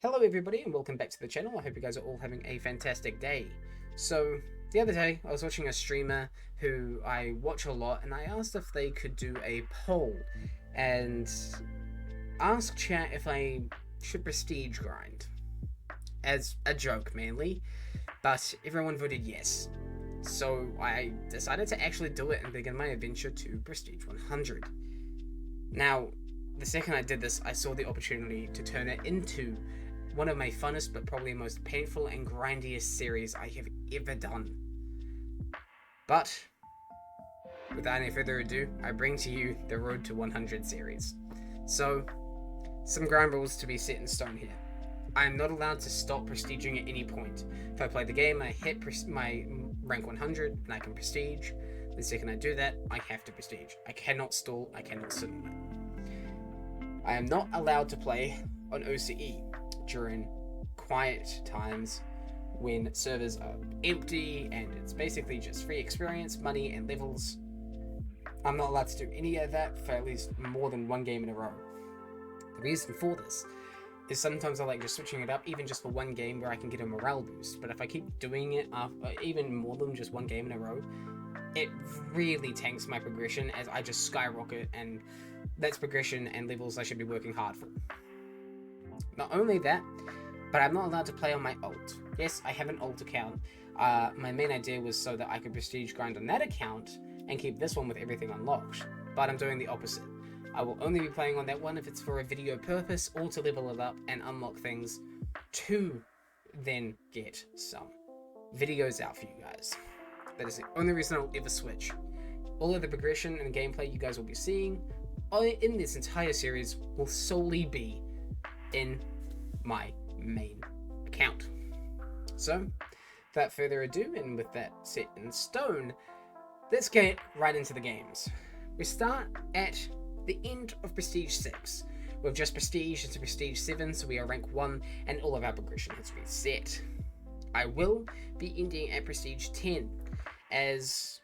Hello everybody and welcome back to the channel. I hope you guys are all having a fantastic day. So the other day I was watching a streamer who I watch a lot and I asked if they could do a poll and ask chat if I should prestige grind. As a joke mainly, but everyone voted yes. So I decided to actually do it and begin my adventure to prestige 100. Now, the second I did this, I saw the opportunity to turn it into one of my funnest but probably most painful and grindiest series I have ever done. But without any further ado, I bring to you the Road to 100 series. So, some ground rules to be set in stone here. I am not allowed to stop prestiging at any point. If I play the game, I hit my rank 100 and I can prestige. The second I do that, I have to prestige. I cannot stall, I cannot sit on it. I am not allowed to play on OCE during quiet times when servers are empty and it's basically just free experience, money, and levels. I'm not allowed to do any of that for at least more than one game in a row. The reason for this is sometimes I like just switching it up, even just for one game where I can get a morale boost. But if I keep doing it even more than just one game in a row, it really tanks my progression as I just skyrocket, and that's progression and levels I should be working hard for. Not only that, but I'm not allowed to play on my ult. Yes, I have an ult account. My main idea was so that I could prestige grind on that account and keep this one with everything unlocked. But I'm doing the opposite. I will only be playing on that one if it's for a video purpose or to level it up and unlock things to then get some videos out for you guys. That is the only reason I'll ever switch. All of the progression and gameplay you guys will be seeing in this entire series will solely be in my main account. So, without further ado, and with that set in stone, let's get right into the games. We start at the end of Prestige 6. We've just prestiged into Prestige 7, so we are rank 1, and all of our progression has been set. I will be ending at Prestige 10, as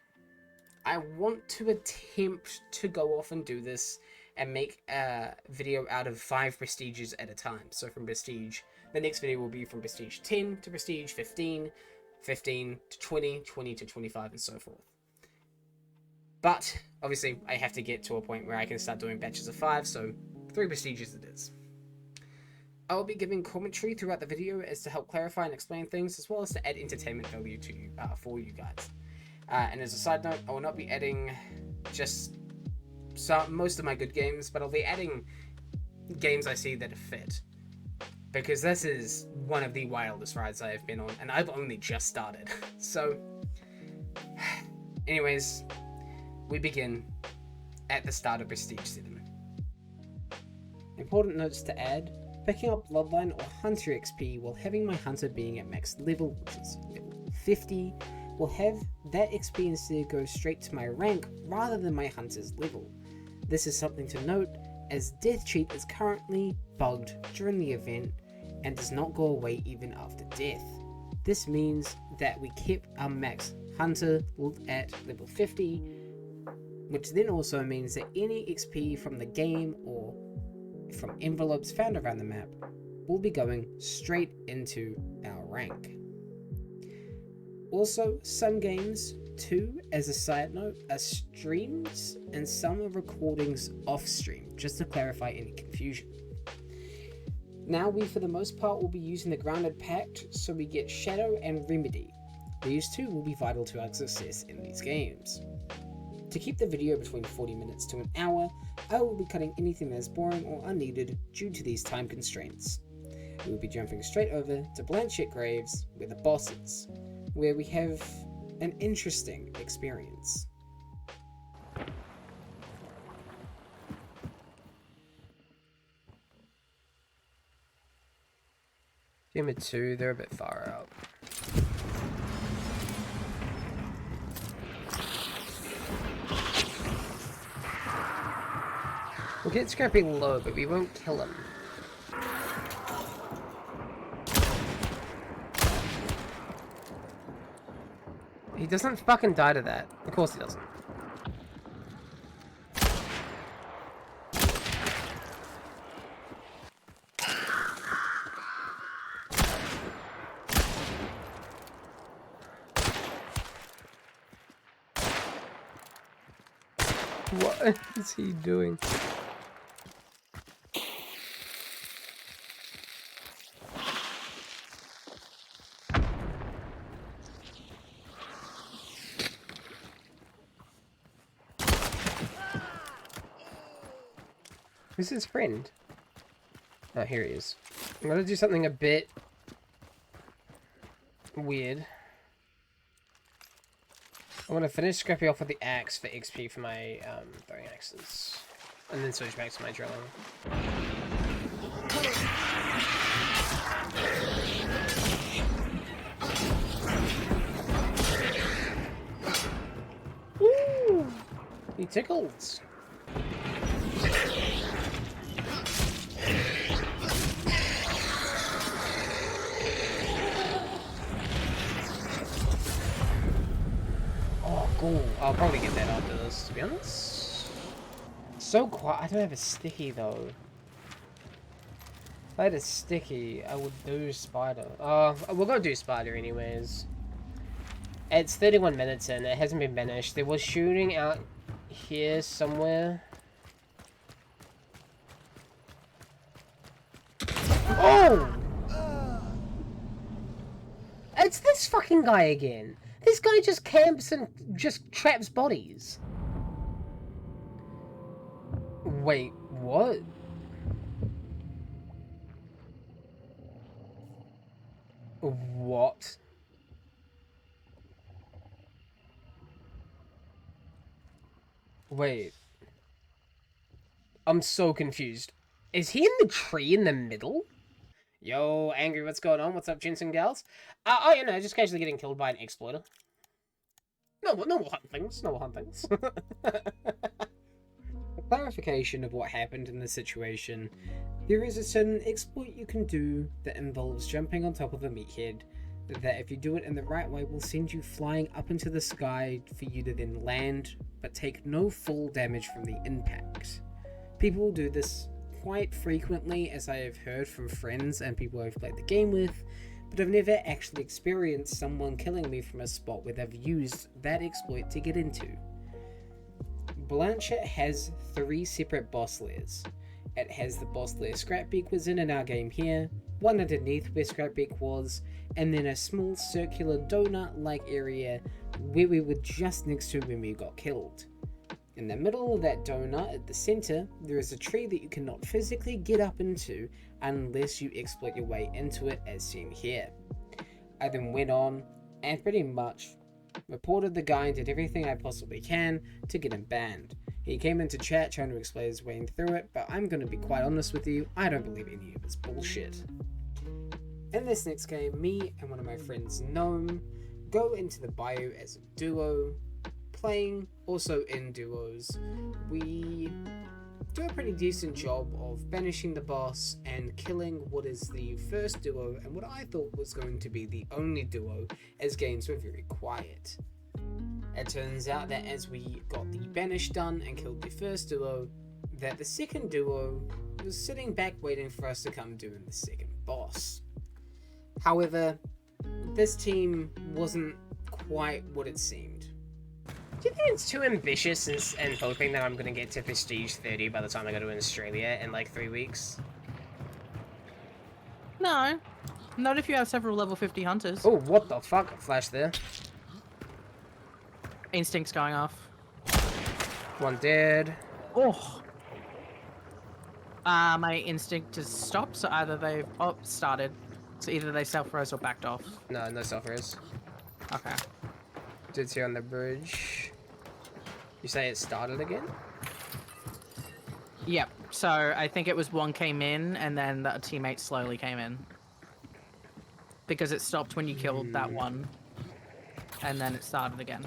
I want to attempt to go off and do this and make a video out of 5 prestiges at a time. So from prestige, the next video will be from prestige 10 to prestige 15, 15 to 20, 20 to 25, and so forth. But obviously I have to get to a point where I can start doing batches of 5, so 3 prestiges it is. I will be giving commentary throughout the video as to help clarify and explain things, as well as to add entertainment value to you, for you guys. And as a side note, I will not be adding just most of my good games, but I'll be adding games I see that fit, because this is one of the wildest rides I have been on, and I've only just started. So anyways, we begin at the start of Prestige 7. Important notes to add: picking up Bloodline or Hunter XP while having my Hunter being at max level, which is level 50, will have that XP instead go straight to my rank rather than my Hunter's level. This is something to note, as Death Cheat is currently bugged during the event and does not go away even after death. This means that we kept our max Hunter at level 50, which then also means that any XP from the game or from envelopes found around the map will be going straight into our rank. Also, some games too, as a side note, are streams and some are recordings off stream, just to clarify any confusion. Now we for the most part will be using the Grounded Pact, so we get Shadow and Remedy. These two will be vital to our success in these games. To keep the video between 40 minutes to an hour, I will be cutting anything that is boring or unneeded due to these time constraints. We will be jumping straight over to Blanchett Graves, where the boss is, where we have an interesting experience. Game of 2, they're a bit far out. We'll get scrapping low, but we won't kill him. He doesn't fucking die to that. Of course he doesn't. What is he doing? Who's his friend? Oh, here he is. I'm gonna do something a bit weird. I want to finish Scrappy off with the axe for XP for my throwing axes. And then switch back to my drilling. Woo! He tickles. Oh, cool. I'll probably get that after this, to be honest. So quiet. I don't have a sticky, though. If I had a sticky, I would do spider. We'll go do spider anyways. It's 31 minutes in. It hasn't been banished. There was shooting out here somewhere. Oh! It's this fucking guy again. This guy just camps and just traps bodies. Wait, what? What? Wait. I'm so confused. Is he in the tree in the middle? Yo, Angry, what's going on? What's up, gents and gals? Oh, you know, just casually getting killed by an exploiter. No more hunt things. No more hunt things. A clarification of what happened in this situation. There is a certain exploit you can do that involves jumping on top of a meathead that if you do it in the right way will send you flying up into the sky for you to then land, but take no full damage from the impact. People do this quite frequently, as I have heard from friends and people I've played the game with, but I've never actually experienced someone killing me from a spot where they've used that exploit to get into. Blanchett has 3 separate boss lairs. It has the boss lair Scrapbeak was in our game here, one underneath where Scrapbeak was, and then a small circular donut-like area where we were just next to when we got killed. In the middle of that donut, at the center, there is a tree that you cannot physically get up into unless you exploit your way into it as seen here. I then went on and pretty much reported the guy and did everything I possibly can to get him banned. He came into chat trying to explain his way through it, but I'm going to be quite honest with you, I don't believe any of his bullshit. In this next game, me and one of my friends, Gnome, go into the bayou as a duo, playing also in duos. We do a pretty decent job of banishing the boss and killing what is the first duo and what I thought was going to be the only duo, as games were very quiet. It turns out that as we got the banish done and killed the first duo, that the second duo was sitting back waiting for us to come doing the second boss. However, this team wasn't quite what it seemed. Do you think it's too ambitious and hoping that I'm going to get to Prestige 30 by the time I go to Australia in like 3 weeks? No. Not if you have several level 50 hunters. Oh, what the fuck? Flash there. Instinct's going off. One dead. Oh. My instinct has stopped, so either they've... Oh, started. So either they self-rose or backed off. No self-res. Okay. Dude's here on the bridge. You say it started again? Yep. So I think it was one came in, and then the teammate slowly came in. Because it stopped when you killed that one. And then it started again.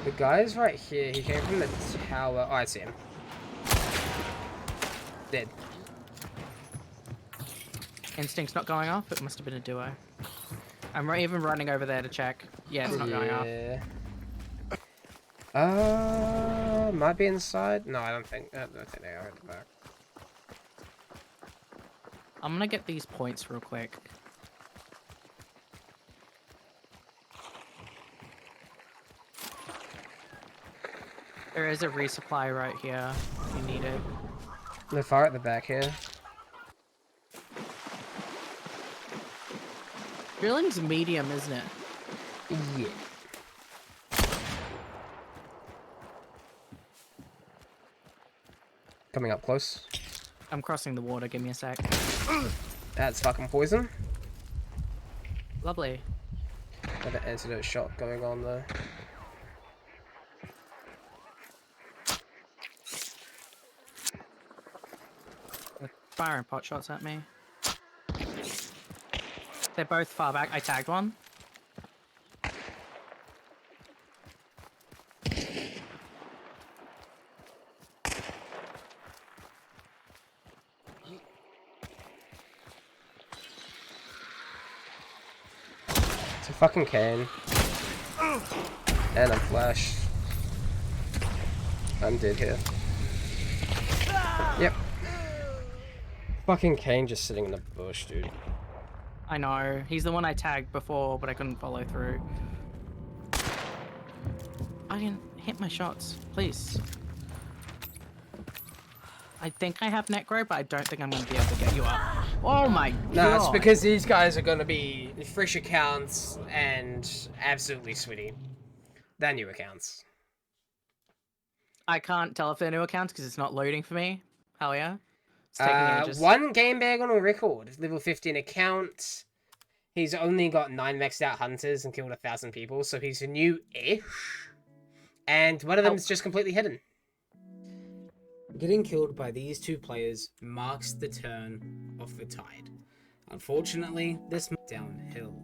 The guy's right here. He came from the tower. Oh, I see him. Dead. Instinct's not going off? It must have been a duo. I'm even running over there to check. Yeah, it's not going off. Might be inside. No, I don't think they are at the back. I'm gonna get these points real quick. There is a resupply right here if you need it. They're far at the back here. Drilling's medium, isn't it? Yeah. Coming up close. I'm crossing the water, give me a sec. That's fucking poison. Lovely. Got an antidote shot going on there. They're firing pot shots at me. They're both far back. I tagged one. It's a fucking cane. And I'm flashed. I'm dead here. Yep. Fucking cane just sitting in the bush, dude. I know. He's the one I tagged before, but I couldn't follow through. I didn't hit my shots. Please. I think I have necro, but I don't think I'm going to be able to get you up. Oh my god. No, it's because these guys are going to be fresh accounts and absolutely sweaty. They're new accounts. I can't tell if they're new accounts because it's not loading for me. Hell yeah. It's taking ages. One game bag on a record. Level 15 account. He's only got 9 maxed out hunters and killed 1,000 people, so he's new-ish. And one of them is just completely hidden. Getting killed by these two players marks the turn of the tide. Unfortunately, this downhill.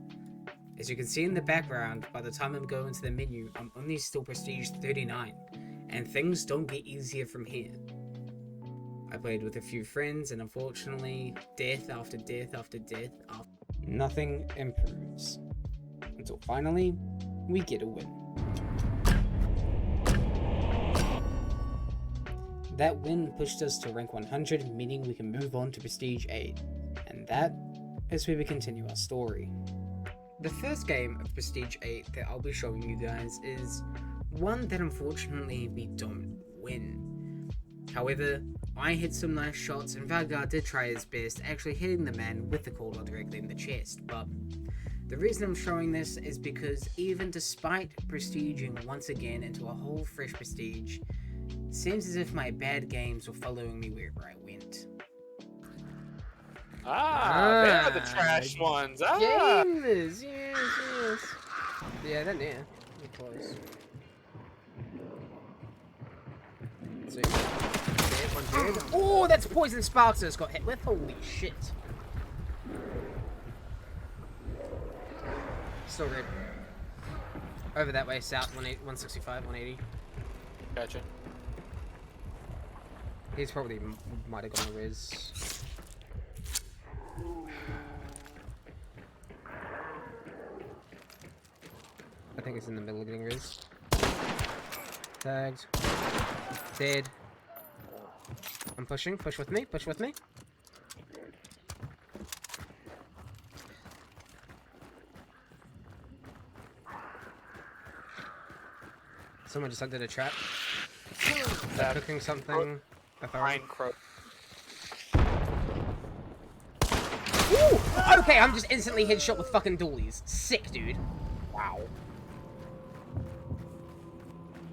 As you can see in the background, by the time I'm going to the menu, I'm only still prestige 39, and things don't get easier from here. I played with a few friends, and unfortunately, death after death after death after nothing improves. Until finally, we get a win. That win pushed us to rank 100, meaning we can move on to Prestige 8. And that is where we continue our story. The first game of Prestige 8 that I'll be showing you guys is one that unfortunately we don't win. However, I hit some nice shots and Vanguard did try his best, actually hitting the man with the caller directly in the chest, but the reason I'm showing this is because even despite prestiging once again into a whole fresh prestige, it seems as if my bad games were following me wherever I went. They're the trash ones. Gamers, yes. Yeah, they're near. They're close. See? Dead, one dead. Oh, that's poison sparks I just got hit with. Holy shit. Still red. Over that way, south, 165, 180. Gotcha. He's probably might have gone to res. I think it's in the middle of getting res. Tagged. Dead. I'm pushing. Push with me. Push with me. Someone just did a trap. They're cooking something. Pine crow. Ooh! Okay, I'm just instantly headshot with fucking dualies. Sick, dude. Wow.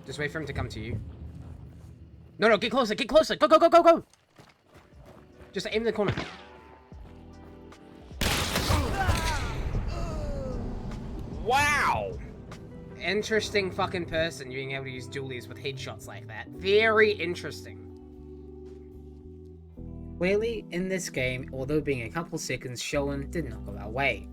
Just wait for him to come to you. No, no, get closer, get closer! Go, go, go, go, go! Just aim in the corner. Wow! Interesting fucking person, you being able to use dualies with headshots like that. Very interesting. Clearly, in this game, although being a couple seconds shown, did not go our way.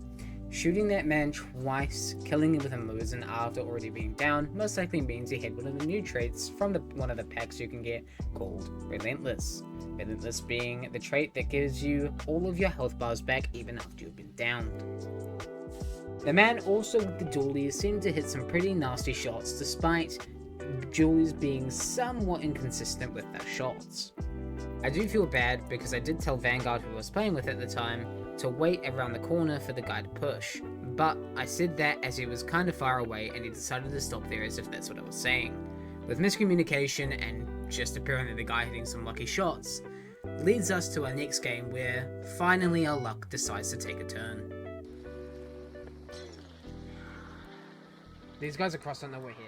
Shooting that man twice, killing him with a Mosin after already being down, most likely means he had one of the new traits from one of the packs you can get called Relentless. Relentless being the trait that gives you all of your health bars back even after you've been downed. The man also with the dualies seemed to hit some pretty nasty shots despite dualies being somewhat inconsistent with their shots. I do feel bad because I did tell Vanguard, who I was playing with at the time, to wait around the corner for the guy to push, but I said that as he was kind of far away and he decided to stop there as if that's what I was saying. with miscommunication and just apparently the guy hitting some lucky shots, leads us to our next game where finally our luck decides to take a turn. These guys across don't know we're here.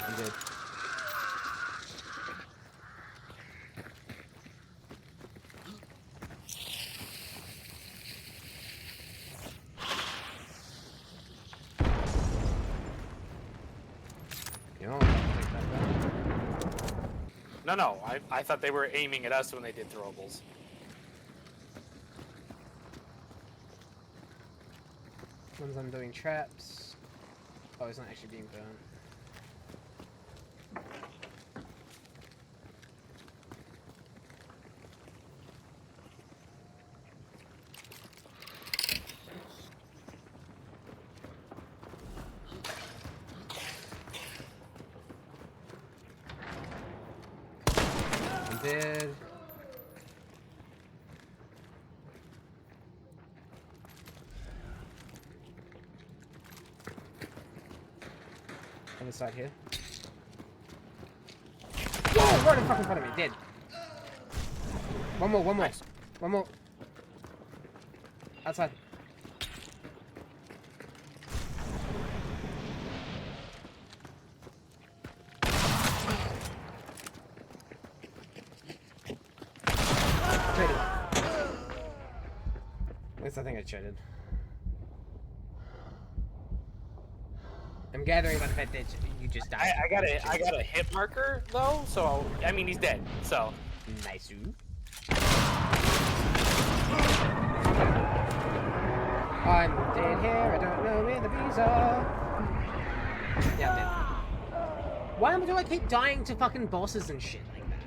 I'm good. You know, I'll take that back. No, I thought they were aiming at us when they did throwables. One's undoing traps. Oh, he's not actually being burnt. I'm dead. On the side here. Whoa! Right in fucking front of me, dead. One more. Nice. One more. Outside. Traded. At least I think I traded. I'm gathering by the fact that you just died. I got a hit marker though, so I mean he's dead. So Nice. I'm dead here, I don't know where the bees are. Yeah, I'm dead. Why do I keep dying to fucking bosses and shit like that?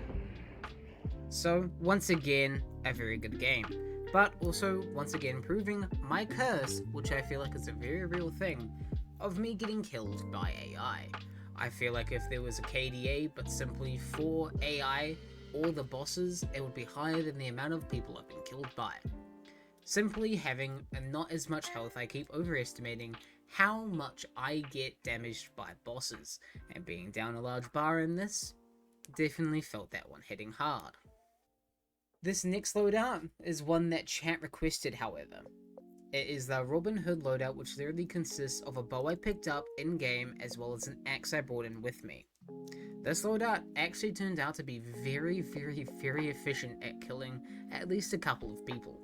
So, once again, a very good game. But also, once again, proving my curse, which I feel like is a very real thing, of me getting killed by AI. I feel like if there was a KDA, but simply for AI, or the bosses, it would be higher than the amount of people I've been killed by. Simply having not as much health, I keep overestimating how much I get damaged by bosses, and being down a large bar in this, definitely felt that one hitting hard. This next loadout is one that chat requested, however. It is the Robin Hood loadout, which literally consists of a bow I picked up in-game as well as an axe I brought in with me. This loadout actually turned out to be very efficient at killing at least a couple of people.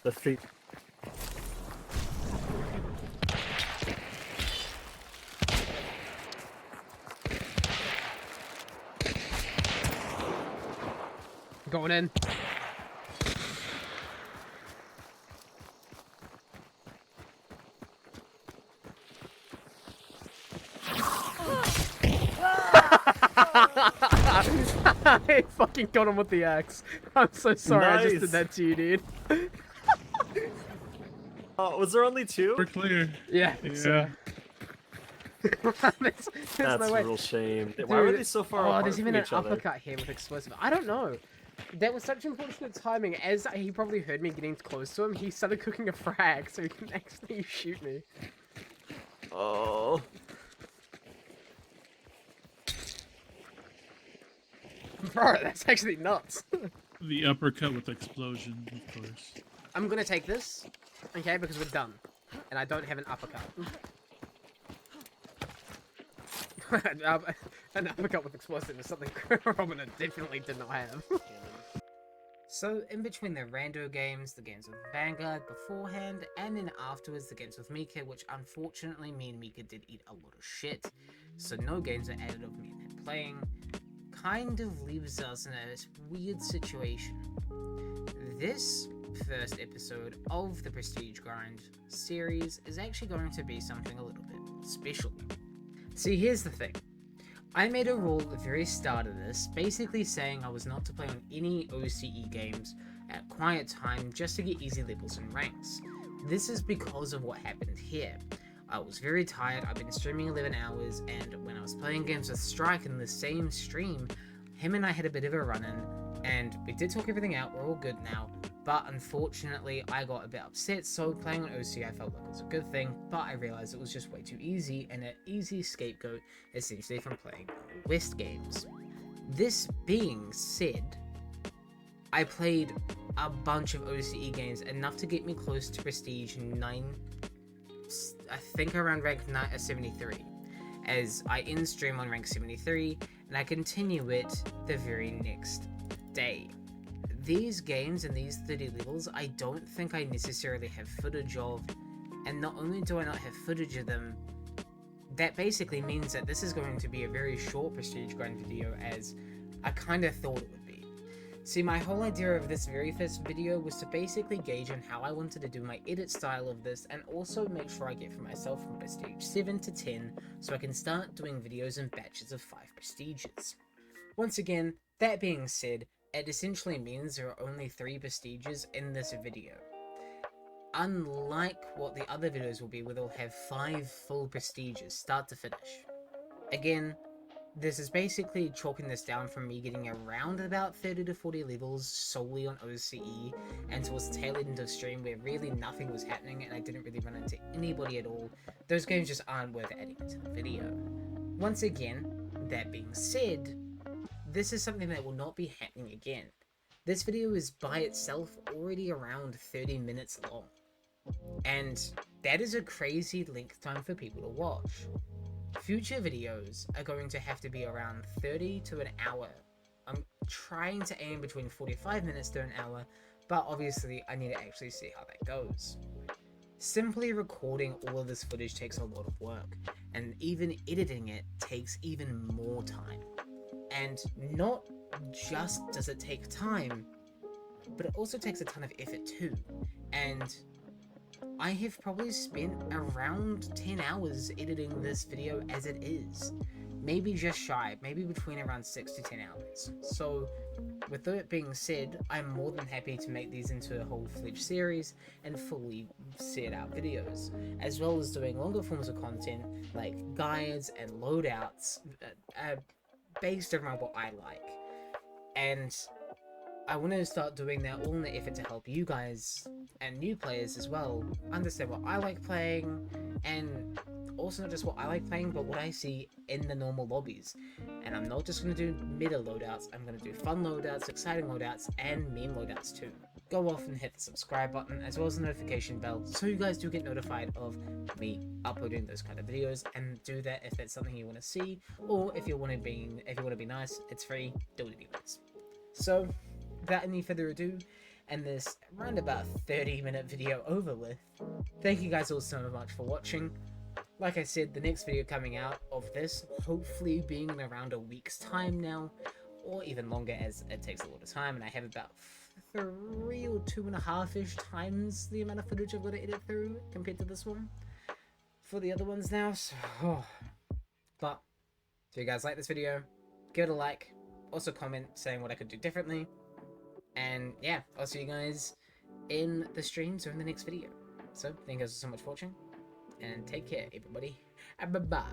The feet. Going in. I fucking got him with the axe. I'm so sorry I just did that to you, dude. Was there only two? We're clear. Yeah. Yeah. There's That's no a way. real shame. Why were they so far apart there's even from an each other? uppercut here with explosive. I don't know. That was such unfortunate timing. As he probably heard me getting close to him, he started cooking a frag so he can actually shoot me. Oh. Bro, that's actually nuts. The uppercut with explosion, of course. I'm gonna take this, okay, because we're done. And I don't have an uppercut. An uppercut with explosive is something Robin definitely did not have. So in between the rando games, the games with Vanguard beforehand, and then afterwards the games with Mika, which unfortunately me and Mika did eat a lot of shit, so no games are added of me and him playing, kind of leaves us in a weird situation. This first episode of the Prestige Grind series is actually going to be something a little bit special. See, here's the thing. I made a rule at the very start of this, basically saying I was not to play on any OCE games at quiet time just to get easy levels and ranks. This is because of what happened here. I was very tired, I've been streaming 11 hours, and when I was playing games with Strike in the same stream, him and I had a bit of a run-in, and we did talk everything out, we're all good now, but unfortunately I got a bit upset, so playing on OC I felt like it was a good thing, but I realized it was just way too easy, and an easy scapegoat essentially from playing West games. This being said, I played a bunch of OCE games, enough to get me close to Prestige 9, I think around rank 73, as I end stream on rank 73, and I continue it the very next day. These games and these 30 levels, I don't think I necessarily have footage of, and not only do I not have footage of them, that basically means that this is going to be a very short Prestige Grind video, as I kind of thought it would be. See, my whole idea of this very first video was to basically gauge on how I wanted to do my edit style of this, and also make sure I get for myself from Prestige 7 to 10, so I can start doing videos in batches of 5 Prestiges. Once again, that being said, it essentially means there are only 3 Prestiges in this video. Unlike what the other videos will be, where they'll have 5 full Prestiges, start to finish. Again, this is basically chalking this down from me getting around about 30 to 40 levels solely on OCE, and towards the tail end of stream where really nothing was happening and I didn't really run into anybody at all. Those games just aren't worth adding into the video. Once again, that being said, this is something that will not be happening again. This video is by itself already around 30 minutes long, and that is a crazy length time for people to watch. Future videos are going to have to be around 30 to an hour. I'm trying to aim between 45 minutes to an hour, but obviously I need to actually see how that goes. Simply recording all of this footage takes a lot of work, and even editing it takes even more time. And not just does it take time, but it also takes a ton of effort too. And I have probably spent around 10 hours editing this video as it is. Maybe just shy, maybe between around 6 to 10 hours. So, with that being said, I'm more than happy to make these into a whole-fledged series and fully set out videos, as well as doing longer forms of content like guides and loadouts, based around what I like. And I want to start doing that all in the effort to help you guys and new players as well understand what I like playing, and also not just what I like playing, but what I see in the normal lobbies. And I'm not just going to do meta loadouts, I'm going to do fun loadouts, exciting loadouts, and meme loadouts too. Go off and hit the subscribe button as well as the notification bell so you guys do get notified of me uploading those kind of videos, and do that if it's something you want to see, or if you want to be nice, it's free, do it anyways. So, without any further ado, and this around about 30-minute video over with, thank you guys all so much for watching. Like I said, the next video coming out of this, hopefully being in around a week's time now, or even longer, as it takes a lot of time, and I have about 3 or 2.5-ish times the amount of footage I've got to edit through compared to this one for the other ones now. So, but if you guys like this video, give it a like, also comment saying what I could do differently, and yeah, I'll see you guys in the streams or in the next video. So thank you guys so much for watching, and take care everybody, and bye bye.